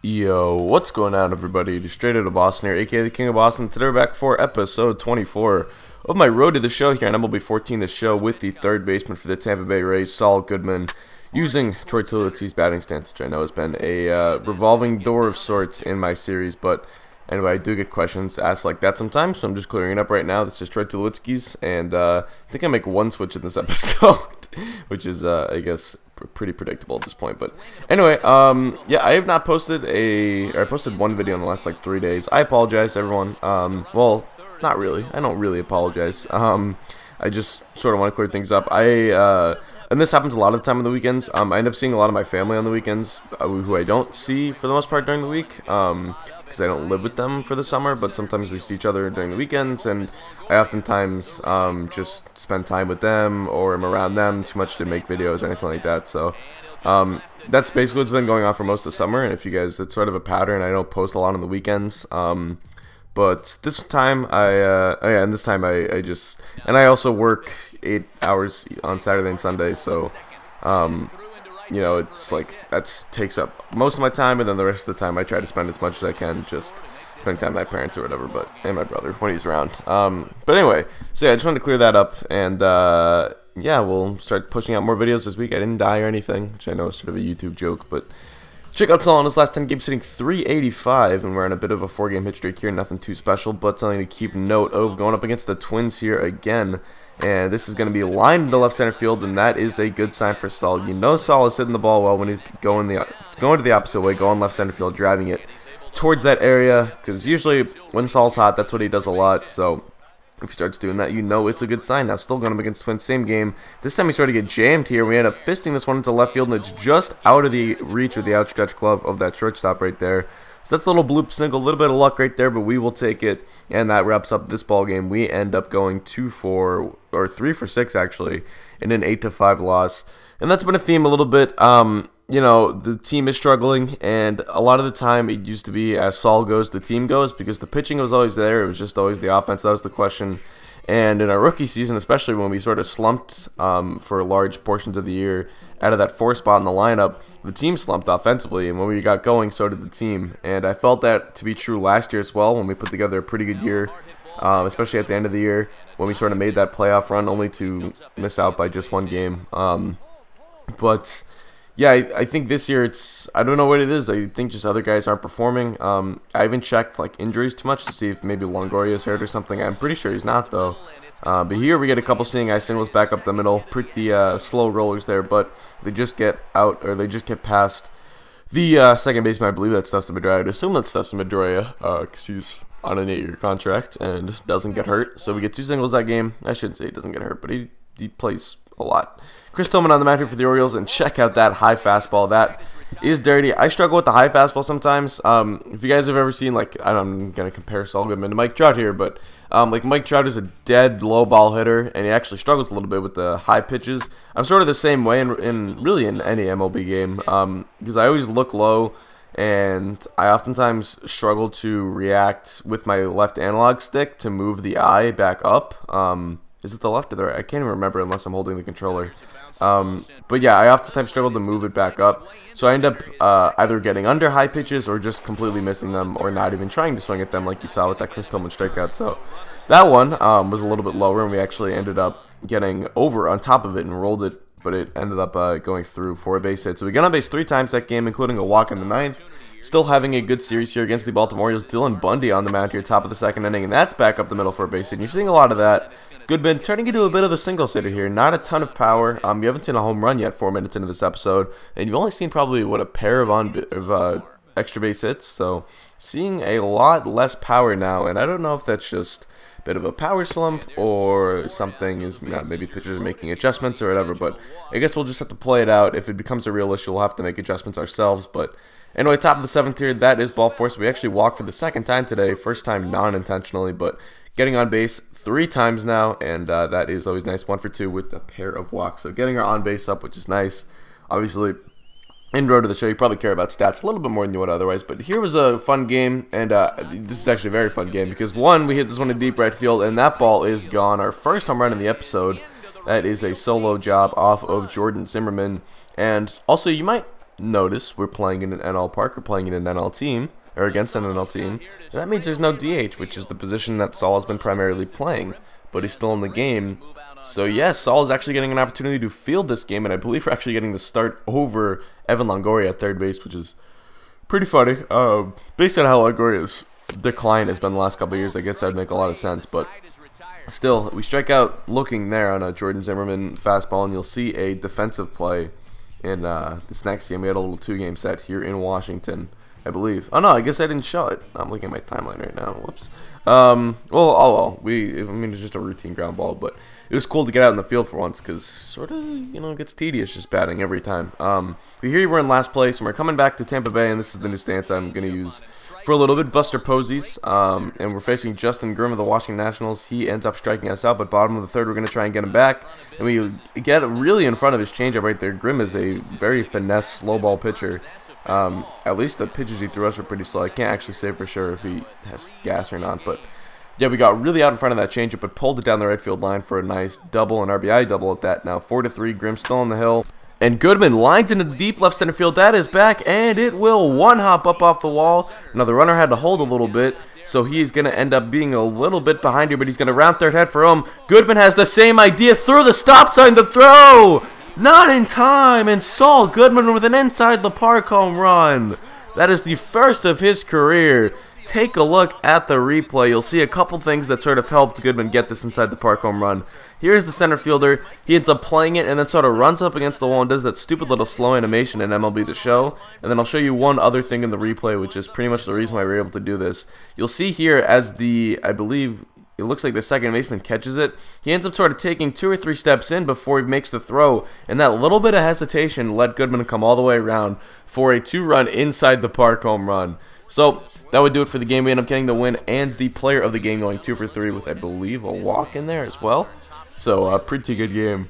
Yo, what's going on, everybody? Just straight out of Boston here, aka the King of Boston. Today we're back for episode 24 of my road to the show here on MLB 14, the show with the third baseman for the Tampa Bay Rays, Saul Goodman, using Troy Tullotz's batting stance, which I know has been a revolving door of sorts in my series, but anyway, I do get questions asked like that sometimes, so I'm just clearing it up right now. This is Troy Tullotz's, and I think I make one switch in this episode, which is, I guess, pretty predictable at this point. But anyway, yeah, I have not posted I posted one video in the last like 3 days. I apologize, everyone. Well, not really. I don't really apologize. I just sort of want to clear things up. And this happens a lot of the time on the weekends. I end up seeing a lot of my family on the weekends, who I don't see for the most part during the week, because I don't live with them for the summer, but sometimes we see each other during the weekends, and I oftentimes just spend time with them, or am around them too much to make videos or anything like that. So that's basically what's been going on for most of the summer, and if you guys, it's sort of a pattern. I don't post a lot on the weekends, but this time and this time I just, and I also work 8 hours on Saturday and Sunday, so you know, it's like that takes up most of my time, and then the rest of the time I try to spend as much as I can just spending time with my parents or whatever, but and my brother when he's around. But anyway, so yeah, I just wanted to clear that up, and yeah, we'll start pushing out more videos this week. I didn't die or anything, which I know is sort of a YouTube joke, but check out Saul in his last 10 games hitting .385, and we're on a bit of a 4-game hit streak here. Nothing too special, but something to keep note of. Going up against the Twins here again, and this is going to be lined to left center field, and that is a good sign for Saul. You know Saul is hitting the ball well when he's going to the opposite way, going left center field, driving it towards that area, because usually when Saul's hot, that's what he does a lot. So if he starts doing that, you know it's a good sign. Now, still going up against Twins, same game. This time we sort of get jammed here. We end up fisting this one into left field, and it's just out of the reach of the outstretched glove of that shortstop right there. So that's a little bloop single, a little bit of luck right there, but we will take it, and that wraps up this ball game. We end up going 3 for 6 actually, in an 8-5 loss, and that's been a theme a little bit. You know, the team is struggling, and a lot of the time it used to be as Saul goes, the team goes, because the pitching was always there. It was just always the offense. That was the question. And in our rookie season, especially when we sort of slumped for large portions of the year out of that 4 spot in the lineup, the team slumped offensively, and when we got going, so did the team. And I felt that to be true last year as well, when we put together a pretty good year, especially at the end of the year, when we sort of made that playoff run, only to miss out by just 1 game. But yeah, I think this year I don't know what it is. I think just other guys aren't performing. I haven't checked like injuries too much to see if maybe Longoria's hurt or something. I'm pretty sure he's not though. But here we get a couple seeing eye singles back up the middle. Pretty slow rollers there, but they just get out, or they just get past the second baseman. I believe that's Dustin Pedroia. I'd assume that's Dustin Pedroia because he's on an 8-year contract and doesn't get hurt. So we get 2 singles that game. I shouldn't say he doesn't get hurt, but he plays a lot. Chris Tillman on the mound here for the Orioles, and check out that high fastball. That is dirty. I struggle with the high fastball sometimes. If you guys have ever seen, like, I'm going to compare Saul Goodman to Mike Trout here, but like Mike Trout is a dead low ball hitter, and he actually struggles a little bit with the high pitches. I'm sort of the same way really in any MLB game, because I always look low, and I oftentimes struggle to react with my left analog stick to move the eye back up. Is it the left or the right? I can't even remember unless I'm holding the controller. But yeah, I oftentimes struggle to move it back up. So I end up either getting under high pitches or just completely missing them, or not even trying to swing at them like you saw with that Chris Tillman strikeout. So that one was a little bit lower, and we actually ended up getting over on top of it and rolled it, but it ended up going through for a base hit. So we got on base 3 times that game, including a walk in the 9th. Still having a good series here against the Baltimore Orioles. Dylan Bundy on the mound here, top of the 2nd inning, and that's back up the middle for a base hit. And you're seeing a lot of that. Goodman turning into a bit of a single hitter here. Not a ton of power. You haven't seen a home run yet 4 minutes into this episode, and you've only seen probably, what, a pair of extra base hits. So seeing a lot less power now, and I don't know if that's just a bit of a power slump or something is maybe pitchers are making adjustments or whatever, but I guess we'll just have to play it out. If it becomes a real issue, we'll have to make adjustments ourselves. But anyway, top of the 7th here, that is ball 4. So we actually walked for the 2nd time today, first time non-intentionally, but getting on base 3 times now, and that is always nice. 1 for 2 with a pair of walks. So getting our on base up, which is nice. Obviously, in road to the show, you probably care about stats a little bit more than you would otherwise. But here was a fun game, and this is actually a very fun game because, 1, we hit this one in deep right field, and that ball is gone. Our first home run in the episode. That is a solo job off of Jordan Zimmerman. And also, you might notice we're playing in an NL park, we're playing in an NL team, or against an NL team, and that means there's no DH, which is the position that Saul has been primarily playing, but he's still in the game. So yes, Saul is actually getting an opportunity to field this game, and I believe we're actually getting the start over Evan Longoria at third base, which is pretty funny. Based on how Longoria's decline has been the last couple of years, I guess that'd make a lot of sense, but still, we strike out looking there on a Jordan Zimmerman fastball, and you'll see a defensive play in this next game. We had a little 2-game set here in Washington, I believe. Oh no, I guess I didn't show it. I'm looking at my timeline right now. Whoops. Well, I mean, it's just a routine ground ball, but it was cool to get out in the field for once, because sort of, you know, it gets tedious just batting every time. But here we're in last place, and we're coming back to Tampa Bay, and this is the new stance I'm going to use for a little bit. Buster Posey's, and we're facing Justin Grimm of the Washington Nationals. He ends up striking us out, but bottom of the third, we're going to try and get him back, and we get really in front of his changeup right there. Grimm is a very finesse, slow ball pitcher. At least the pitches he threw us were pretty slow. I can't actually say for sure if he has gas or not, but yeah, we got really out in front of that changeup, but pulled it down the right field line for a nice double, an RBI double at that. Now 4-3, Grimm still on the hill, and Goodman lines into the deep left center field. That is back, and it will one-hop up off the wall. Now the runner had to hold a little bit, so he's going to end up being a little bit behind here, but he's going to round third head for home. Goodman has the same idea, through the stop sign, the throw! Not in time, and Saul Goodman with an inside the park home run. That is the first of his career. Take a look at the replay. You'll see a couple things that sort of helped Goodman get this inside the park home run. Here's the center fielder. He ends up playing it and then sort of runs up against the wall and does that stupid little slow animation in MLB The Show. And then I'll show you one other thing in the replay, which is pretty much the reason why we were able to do this. You'll see here as I believe, it looks like the second baseman catches it. He ends up sort of taking 2 or 3 steps in before he makes the throw, and that little bit of hesitation let Goodman come all the way around for a 2-run inside the park home run. So that would do it for the game. We end up getting the win and the player of the game going 2 for 3 with, I believe, a walk in there as well. So a pretty good game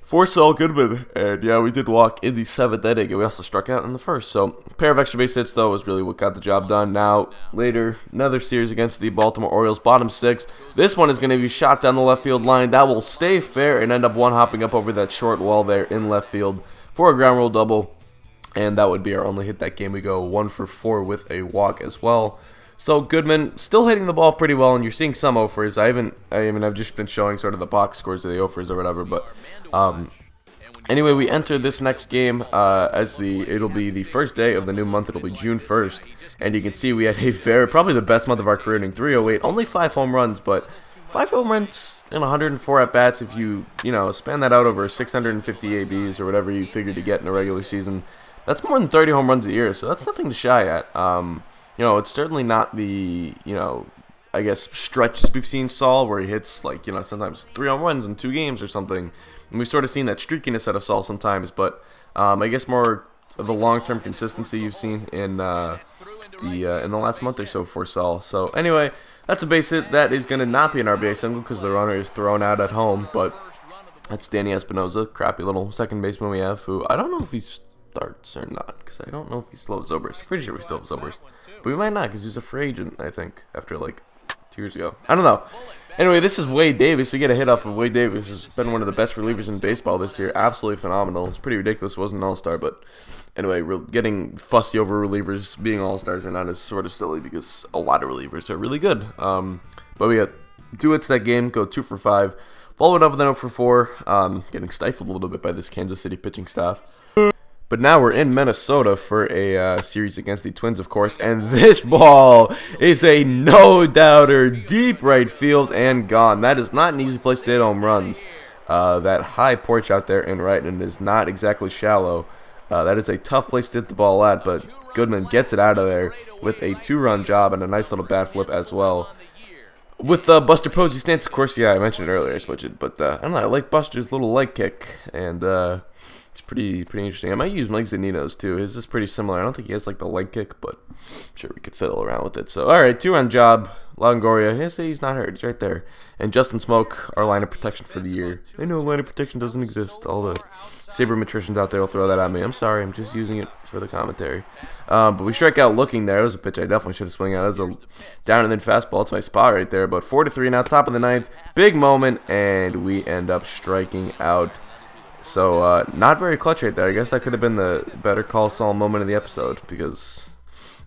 for Saul Goodman, and yeah, we did walk in the 7th inning, and we also struck out in the 1st. So a pair of extra base hits, though, was really what got the job done. Now, later, another series against the Baltimore Orioles, bottom 6. This one is going to be shot down the left field line. That will stay fair and end up one-hopping up over that short wall there in left field for a ground rule double, and that would be our only hit that game. We go 1 for 4 with a walk as well. So Goodman still hitting the ball pretty well, and you're seeing some offers. I've just been showing sort of the box scores of the offers or whatever, but anyway, we enter this next game it'll be the first day of the new month. It'll be June 1st, and you can see we had probably the best month of our career, in 308, only 5 home runs, but 5 home runs and 104 at bats. If you span that out over 650 ABs or whatever you figure to get in a regular season, that's more than 30 home runs a year. So that's nothing to shy at. It's certainly not the, I guess, stretches we've seen Saul, where he hits, like, sometimes 3 home runs in 2 games or something. And we've sort of seen that streakiness out of Saul sometimes, but I guess more of the long-term consistency you've seen in the last month or so for Saul. So anyway, that's a base hit. That is going to not be an RBI single because the runner is thrown out at home, but that's Danny Espinosa, crappy little second baseman we have, who I don't know if he's starts or not, because I don't know if he still has Zobrist. I'm pretty sure we still have Zobrist, but we might not, because he was a free agent, I think, after like 2 years ago. I don't know. Anyway, this is Wade Davis. We get a hit off of Wade Davis, who's been one of the best relievers in baseball this year. Absolutely phenomenal. It's pretty ridiculous. It wasn't an all-star, but anyway, getting fussy over relievers being all-stars or not is sort of silly, because a lot of relievers are really good. But we got 2 hits that game, go 2 for 5. Followed up with an 0 for 4, getting stifled a little bit by this Kansas City pitching staff. But now we're in Minnesota for a series against the Twins, of course, and this ball is a no-doubter, deep right field and gone. That is not an easy place to hit home runs. That high porch out there in right, and is not exactly shallow. That is a tough place to hit the ball at, but Goodman gets it out of there with a 2-run job and a nice little bat flip as well. With Buster Posey's stance, of course, yeah, I mentioned it earlier, I switched it, but I don't know, I like Buster's little leg kick, and it's pretty interesting. I might use Mike Zunino's too. His is pretty similar. I don't think he has like the leg kick, but I'm sure we could fiddle around with it. So, alright, 2-run job. Longoria, he's not hurt. He's right there. And Justin Smoke, our line of protection for the year. I know line of protection doesn't exist. All the sabermetricians out there will throw that at me. I'm sorry. I'm just using it for the commentary. But we strike out looking there. It was a pitch I definitely should have swung out. That was a down and then fastball. It's my spot right there. But 4-3 now, top of the 9th. Big moment, and we end up striking out So not very clutch right there. I guess that could have been the better call Saul moment of the episode, because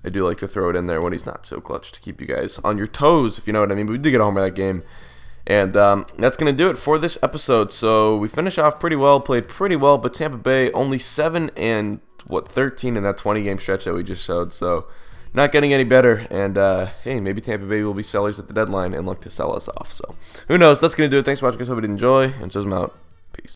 I do like to throw it in there when he's not so clutch to keep you guys on your toes, if you know what I mean. But we did get a homer that game. And that's going to do it for this episode. So we finished off pretty well, played pretty well, but Tampa Bay only 7 and 13 in that 20-game stretch that we just showed. So not getting any better. And hey, maybe Tampa Bay will be sellers at the deadline and look to sell us off. So who knows? That's going to do it. Thanks for watching, guys. Hope you did enjoy, and cheers, I'm out.